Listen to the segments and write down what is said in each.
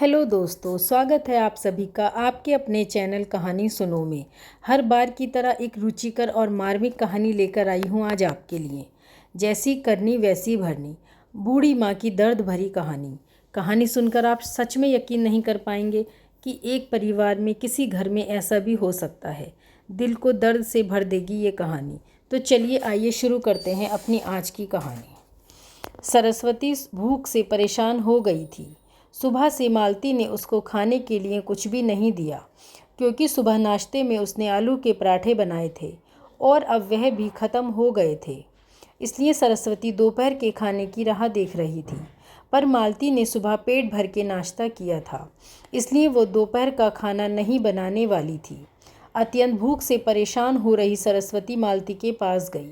Hello दोस्तों, स्वागत है आप सभी का आपके अपने चैनल कहानी सुनो में। हर बार की तरह एक रुचिकर और मार्मिक कहानी लेकर आई हूँ आज आपके लिए। जैसी करनी वैसी भरनी, बूढ़ी माँ की दर्द भरी कहानी। कहानी सुनकर आप सच में यकीन नहीं कर पाएंगे कि एक परिवार में किसी घर में ऐसा भी हो सकता है। दिल को दर्द से भर देगी ये कहानी। तो चलिए आइए शुरू करते हैं अपनी आज की कहानी। सरस्वती भूख से परेशान हो गई थी। सुबह से मालती ने उसको खाने के लिए कुछ भी नहीं दिया, क्योंकि सुबह नाश्ते में उसने आलू के पराठे बनाए थे और अब वह भी ख़त्म हो गए थे। इसलिए सरस्वती दोपहर के खाने की राह देख रही थी। पर मालती ने सुबह पेट भर के नाश्ता किया था, इसलिए वो दोपहर का खाना नहीं बनाने वाली थी। अत्यंत भूख से परेशान हो रही सरस्वती मालती के पास गई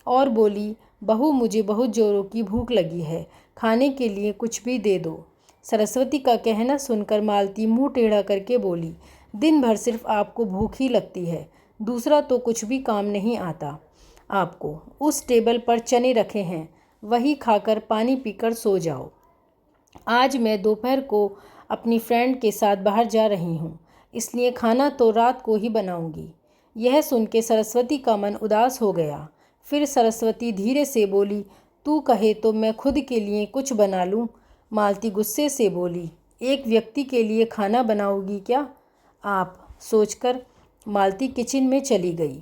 और बोली, बहू मुझे बहुत ज़ोरों की भूख लगी है, खाने के लिए कुछ भी दे दो। सरस्वती का कहना सुनकर मालती मुंह टेढ़ा करके बोली, दिन भर सिर्फ आपको भूख ही लगती है, दूसरा तो कुछ भी काम नहीं आता आपको। उस टेबल पर चने रखे हैं, वही खाकर पानी पीकर सो जाओ। आज मैं दोपहर को अपनी फ्रेंड के साथ बाहर जा रही हूँ, इसलिए खाना तो रात को ही बनाऊंगी। यह सुन के सरस्वती का मन उदास हो गया। फिर सरस्वती धीरे से बोली, तू कहे तो मैं खुद के लिए कुछ बना लूँ। मालती गुस्से से बोली, एक व्यक्ति के लिए खाना बनाओगी क्या आप? सोचकर मालती किचन में चली गई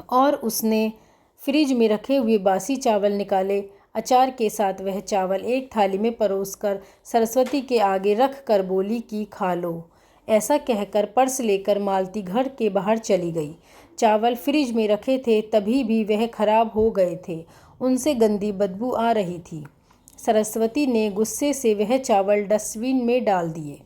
और उसने फ्रिज में रखे हुए बासी चावल निकाले। अचार के साथ वह चावल एक थाली में परोसकर सरस्वती के आगे रख कर बोली कि खा लो। ऐसा कहकर पर्स लेकर मालती घर के बाहर चली गई। चावल फ्रिज में रखे थे तभी भी वह खराब हो गए थे, उनसे गंदी बदबू आ रही थी। सरस्वती ने गुस्से से वह चावल डस्टबिन में डाल दिए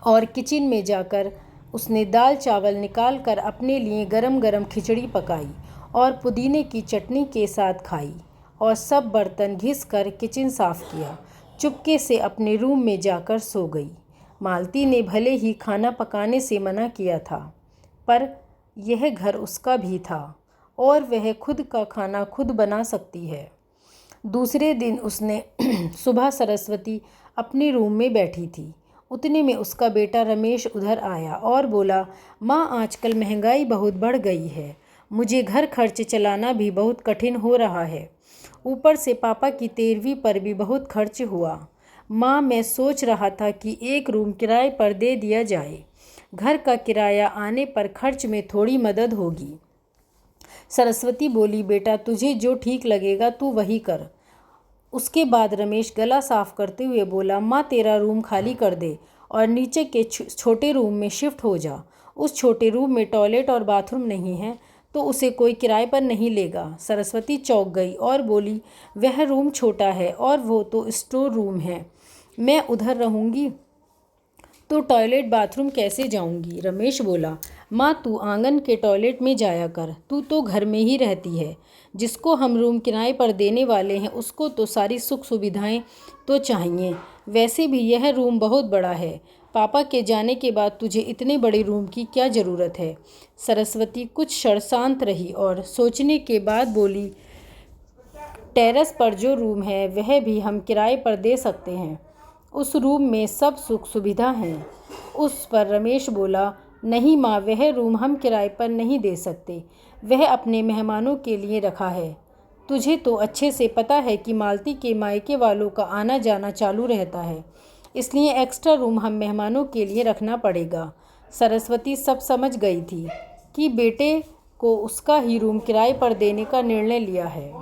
और किचन में जाकर उसने दाल चावल निकाल कर अपने लिए गरम गरम खिचड़ी पकाई और पुदीने की चटनी के साथ खाई और सब बर्तन घिस कर किचन साफ़ किया। चुपके से अपने रूम में जाकर सो गई। मालती ने भले ही खाना पकाने से मना किया था, पर यह घर उसका भी था और वह खुद का खाना खुद बना सकती है। दूसरे दिन उसने सुबह सरस्वती अपने रूम में बैठी थी, उतने में उसका बेटा रमेश उधर आया और बोला, माँ आजकल महंगाई बहुत बढ़ गई है, मुझे घर खर्च चलाना भी बहुत कठिन हो रहा है। ऊपर से पापा की 13वीं पर भी बहुत खर्च हुआ। माँ मैं सोच रहा था कि एक रूम किराए पर दे दिया जाए, घर का किराया आने पर खर्च में थोड़ी मदद होगी। सरस्वती बोली, बेटा तुझे जो ठीक लगेगा तू वही कर। उसके बाद रमेश गला साफ करते हुए बोला, माँ तेरा रूम खाली कर दे और नीचे के छोटे रूम में शिफ्ट हो जा। उस छोटे रूम में टॉयलेट और बाथरूम नहीं है तो उसे कोई किराए पर नहीं लेगा। सरस्वती चौंक गई और बोली, वह रूम छोटा है और वो तो स्टोर रूम है, मैं उधर रहूँगी तो टॉयलेट बाथरूम कैसे जाऊंगी? रमेश बोला, माँ तू आंगन के टॉयलेट में जाया कर, तू तो घर में ही रहती है। जिसको हम रूम किराए पर देने वाले हैं उसको तो सारी सुख सुविधाएं तो चाहिए। वैसे भी यह रूम बहुत बड़ा है, पापा के जाने के बाद तुझे इतने बड़े रूम की क्या ज़रूरत है? सरस्वती कुछ क्षण शांत रही और सोचने के बाद बोली, टेरेस पर जो रूम है वह भी हम किराए पर दे सकते हैं, उस रूम में सब सुख सुविधा हैं। उस पर रमेश बोला, नहीं माँ, वह रूम हम किराए पर नहीं दे सकते, वह अपने मेहमानों के लिए रखा है। तुझे तो अच्छे से पता है कि मालती के मायके वालों का आना जाना चालू रहता है, इसलिए एक्स्ट्रा रूम हम मेहमानों के लिए रखना पड़ेगा। सरस्वती सब समझ गई थी कि बेटे को उसका ही रूम किराए पर देने का निर्णय लिया है,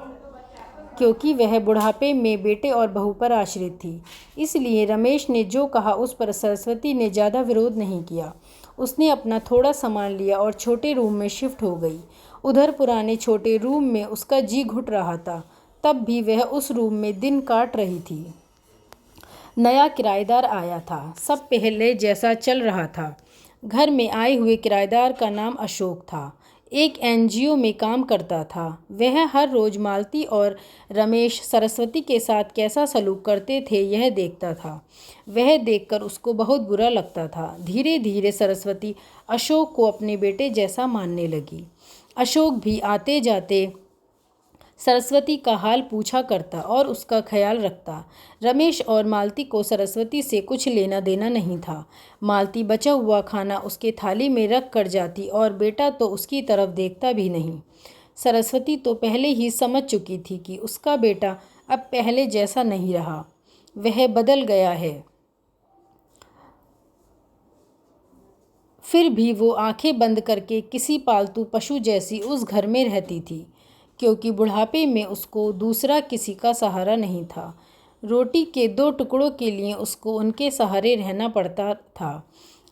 क्योंकि वह बुढ़ापे में बेटे और बहू पर आश्रित थी। इसलिए रमेश ने जो कहा उस पर सरस्वती ने ज़्यादा विरोध नहीं किया। उसने अपना थोड़ा सामान लिया और छोटे रूम में शिफ्ट हो गई। उधर पुराने छोटे रूम में उसका जी घुट रहा था, तब भी वह उस रूम में दिन काट रही थी। नया किराएदार आया था, सब पहले जैसा चल रहा था। घर में आए हुए किराएदार का नाम अशोक था, एक एनजीओ में काम करता था। वह हर रोज़ मालती और रमेश सरस्वती के साथ कैसा सलूक करते थे यह देखता था। वह देखकर उसको बहुत बुरा लगता था। धीरे धीरे सरस्वती अशोक को अपने बेटे जैसा मानने लगी। अशोक भी आते जाते सरस्वती का हाल पूछा करता और उसका ख्याल रखता। रमेश और मालती को सरस्वती से कुछ लेना देना नहीं था। मालती बचा हुआ खाना उसके थाली में रख कर जाती और बेटा तो उसकी तरफ देखता भी नहीं। सरस्वती तो पहले ही समझ चुकी थी कि उसका बेटा अब पहले जैसा नहीं रहा, वह बदल गया है। फिर भी वो आंखें बंद करके किसी पालतू पशु जैसी उस घर में रहती थी, क्योंकि बुढ़ापे में उसको दूसरा किसी का सहारा नहीं था। रोटी के 2 टुकड़ों के लिए उसको उनके सहारे रहना पड़ता था।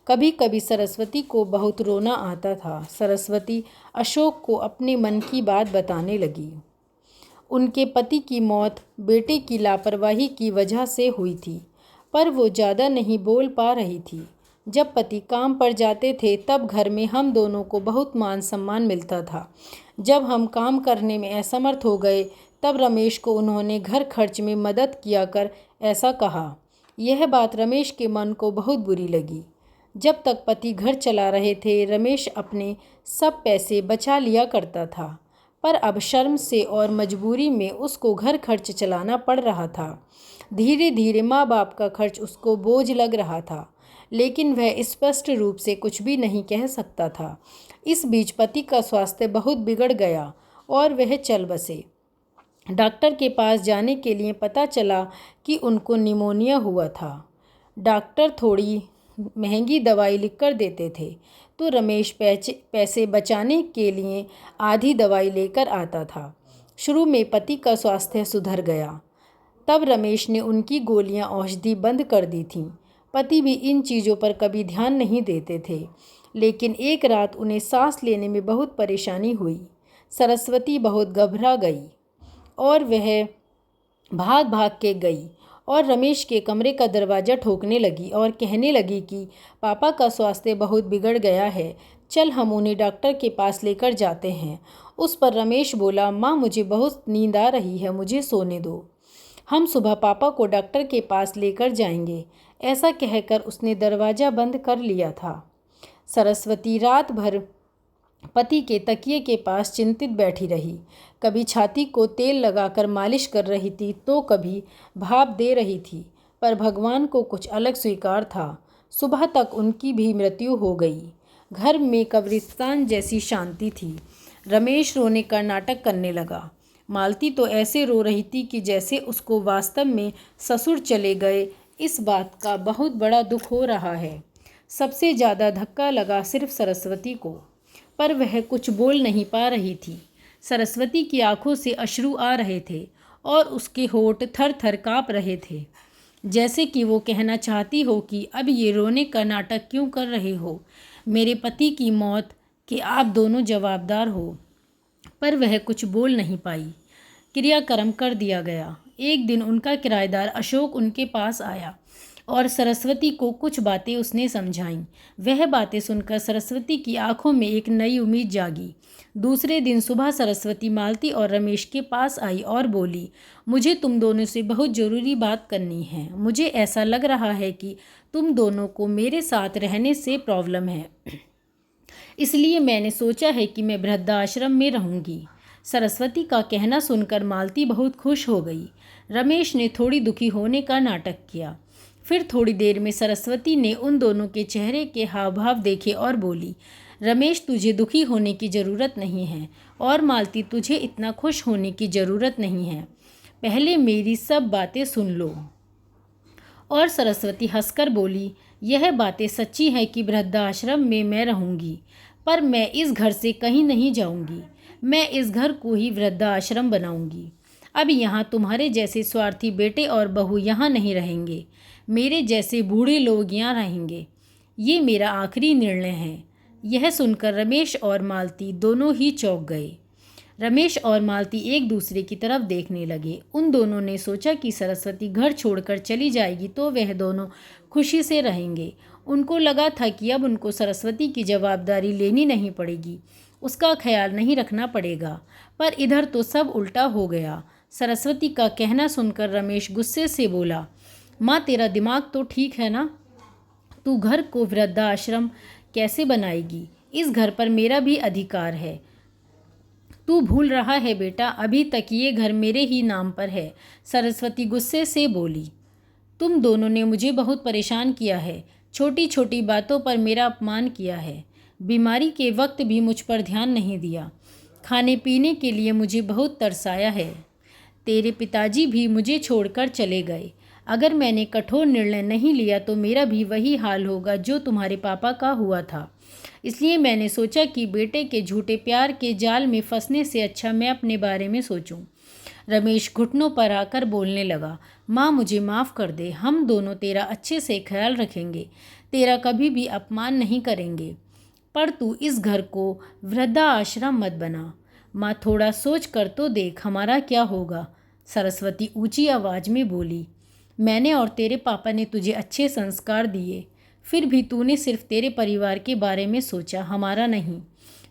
कभी कभी सरस्वती को बहुत रोना आता था। सरस्वती अशोक को अपने मन की बात बताने लगी। उनके पति की मौत बेटे की लापरवाही की वजह से हुई थी, पर वो ज़्यादा नहीं बोल पा रही थी। जब पति काम पर जाते थे तब घर में हम दोनों को बहुत मान सम्मान मिलता था। जब हम काम करने में असमर्थ हो गए तब रमेश को उन्होंने घर खर्च में मदद किया कर ऐसा कहा। यह बात रमेश के मन को बहुत बुरी लगी। जब तक पति घर चला रहे थे रमेश अपने सब पैसे बचा लिया करता था, पर अब शर्म से और मजबूरी में उसको घर खर्च चलाना पड़ रहा था। धीरे धीरे माँ बाप का खर्च उसको बोझ लग रहा था, लेकिन वह स्पष्ट रूप से कुछ भी नहीं कह सकता था। इस बीच पति का स्वास्थ्य बहुत बिगड़ गया और वह चल बसे। डॉक्टर के पास जाने के लिए पता चला कि उनको निमोनिया हुआ था। डॉक्टर थोड़ी महंगी दवाई लिख कर देते थे, तो रमेश पैसे बचाने के लिए आधी दवाई लेकर आता था। शुरू में पति का स्वास्थ्य सुधर गया, तब रमेश ने उनकी गोलियां औषधि बंद कर दी थीं। पति भी इन चीज़ों पर कभी ध्यान नहीं देते थे, लेकिन एक रात उन्हें सांस लेने में बहुत परेशानी हुई। सरस्वती बहुत घबरा गई और वह भाग भाग के गई और रमेश के कमरे का दरवाज़ा ठोकने लगी और कहने लगी कि पापा का स्वास्थ्य बहुत बिगड़ गया है, चल हम उन्हें डॉक्टर के पास लेकर जाते हैं। उस पर रमेश बोला, माँ मुझे बहुत नींद आ रही है, मुझे सोने दो, हम सुबह पापा को डॉक्टर के पास लेकर जाएंगे। ऐसा कहकर उसने दरवाज़ा बंद कर लिया था। सरस्वती रात भर पति के तकिए के पास चिंतित बैठी रही। कभी छाती को तेल लगाकर मालिश कर रही थी तो कभी भाप दे रही थी, पर भगवान को कुछ अलग स्वीकार था। सुबह तक उनकी भी मृत्यु हो गई। घर में कब्रिस्तान जैसी शांति थी। रमेश रोने का नाटक करने लगा। मालती तो ऐसे रो रही थी कि जैसे उसको वास्तव में ससुर चले गए इस बात का बहुत बड़ा दुख हो रहा है। सबसे ज़्यादा धक्का लगा सिर्फ सरस्वती को, पर वह कुछ बोल नहीं पा रही थी। सरस्वती की आंखों से अश्रु आ रहे थे और उसके होंठ थर थर काँप रहे थे, जैसे कि वो कहना चाहती हो कि अब ये रोने का नाटक क्यों कर रहे हो, मेरे पति की मौत के आप दोनों जवाबदार हो। पर वह कुछ बोल नहीं पाई। क्रियाक्रम कर दिया गया। एक दिन उनका किराएदार अशोक उनके पास आया और सरस्वती को कुछ बातें उसने समझाईं। वह बातें सुनकर सरस्वती की आंखों में एक नई उम्मीद जागी। दूसरे दिन सुबह सरस्वती मालती और रमेश के पास आई और बोली, मुझे तुम दोनों से बहुत ज़रूरी बात करनी है। मुझे ऐसा लग रहा है कि तुम दोनों को मेरे साथ रहने से प्रॉब्लम है, इसलिए मैंने सोचा है कि मैं वृद्धाश्रम में रहूंगी। सरस्वती का कहना सुनकर मालती बहुत खुश हो गई। रमेश ने थोड़ी दुखी होने का नाटक किया। फिर थोड़ी देर में सरस्वती ने उन दोनों के चेहरे के हाव भाव देखे और बोली, रमेश तुझे दुखी होने की ज़रूरत नहीं है और मालती तुझे इतना खुश होने की ज़रूरत नहीं है। पहले मेरी सब बातें सुन लो। और सरस्वती हंसकर बोली, यह बातें सच्ची है कि वृद्धाश्रम में मैं रहूंगी, पर मैं इस घर से कहीं नहीं जाऊंगी। मैं इस घर को ही वृद्धाश्रम बनाऊंगी। अब यहाँ तुम्हारे जैसे स्वार्थी बेटे और बहू यहाँ नहीं रहेंगे। मेरे जैसे बूढ़े लोग यहाँ रहेंगे। ये मेरा आखिरी निर्णय है। यह सुनकर रमेश और मालती दोनों ही चौंक गए। रमेश और मालती एक दूसरे की तरफ देखने लगे। उन दोनों ने सोचा कि सरस्वती घर छोड़कर चली जाएगी तो वह दोनों खुशी से रहेंगे। उनको लगा था कि अब उनको सरस्वती की जवाबदारी लेनी नहीं पड़ेगी, उसका ख्याल नहीं रखना पड़ेगा। पर इधर तो सब उल्टा हो गया। सरस्वती का कहना सुनकर रमेश गुस्से से बोला, माँ तेरा दिमाग तो ठीक है ना? तू घर को वृद्धाश्रम कैसे बनाएगी? इस घर पर मेरा भी अधिकार है। तू भूल रहा है बेटा, अभी तक ये घर मेरे ही नाम पर है। सरस्वती गुस्से से बोली। तुम दोनों ने मुझे बहुत परेशान किया है, छोटी छोटी बातों पर मेरा अपमान किया है, बीमारी के वक्त भी मुझ पर ध्यान नहीं दिया, खाने पीने के लिए मुझे बहुत तरसाया है। तेरे पिताजी भी मुझे छोड़कर चले गए। अगर मैंने कठोर निर्णय नहीं लिया तो मेरा भी वही हाल होगा जो तुम्हारे पापा का हुआ था। इसलिए मैंने सोचा कि बेटे के झूठे प्यार के जाल में फंसने से अच्छा मैं अपने बारे में सोचूं। रमेश घुटनों पर आकर बोलने लगा, माँ मुझे माफ़ कर दे, हम दोनों तेरा अच्छे से ख्याल रखेंगे, तेरा कभी भी अपमान नहीं करेंगे, पर तू इस घर को वृद्धा आश्रम मत बना। माँ थोड़ा सोच कर तो देख हमारा क्या होगा। सरस्वती ऊंची आवाज़ में बोली, मैंने और तेरे पापा ने तुझे अच्छे संस्कार दिए, फिर भी तूने सिर्फ तेरे परिवार के बारे में सोचा, हमारा नहीं।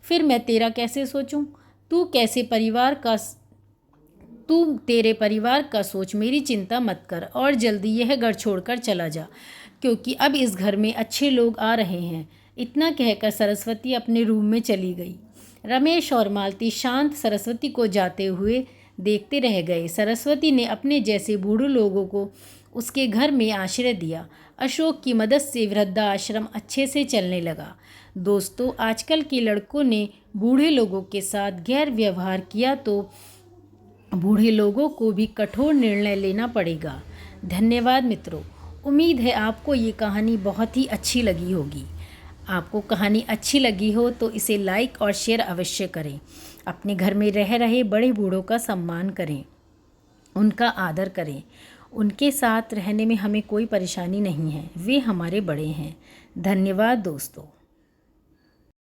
फिर मैं तेरा कैसे सोचूं? तू तेरे परिवार का सोच, मेरी चिंता मत कर और जल्दी यह घर छोड़कर चला जा, क्योंकि अब इस घर में अच्छे लोग आ रहे हैं। इतना कहकर सरस्वती अपने रूम में चली गई। रमेश और मालती शांत सरस्वती को जाते हुए देखते रह गए। सरस्वती ने अपने जैसे बूढ़े लोगों को उसके घर में आश्रय दिया। अशोक की मदद से वृद्धा आश्रम अच्छे से चलने लगा। दोस्तों, आजकल के लड़कों ने बूढ़े लोगों के साथ गैर व्यवहार किया तो बूढ़े लोगों को भी कठोर निर्णय लेना पड़ेगा। धन्यवाद मित्रों। उम्मीद है आपको ये कहानी बहुत ही अच्छी लगी होगी। आपको कहानी अच्छी लगी हो तो इसे लाइक और शेयर अवश्य करें। अपने घर में रह रहे बड़े बूढ़ों का सम्मान करें, उनका आदर करें। उनके साथ रहने में हमें कोई परेशानी नहीं है, वे हमारे बड़े हैं। धन्यवाद दोस्तों।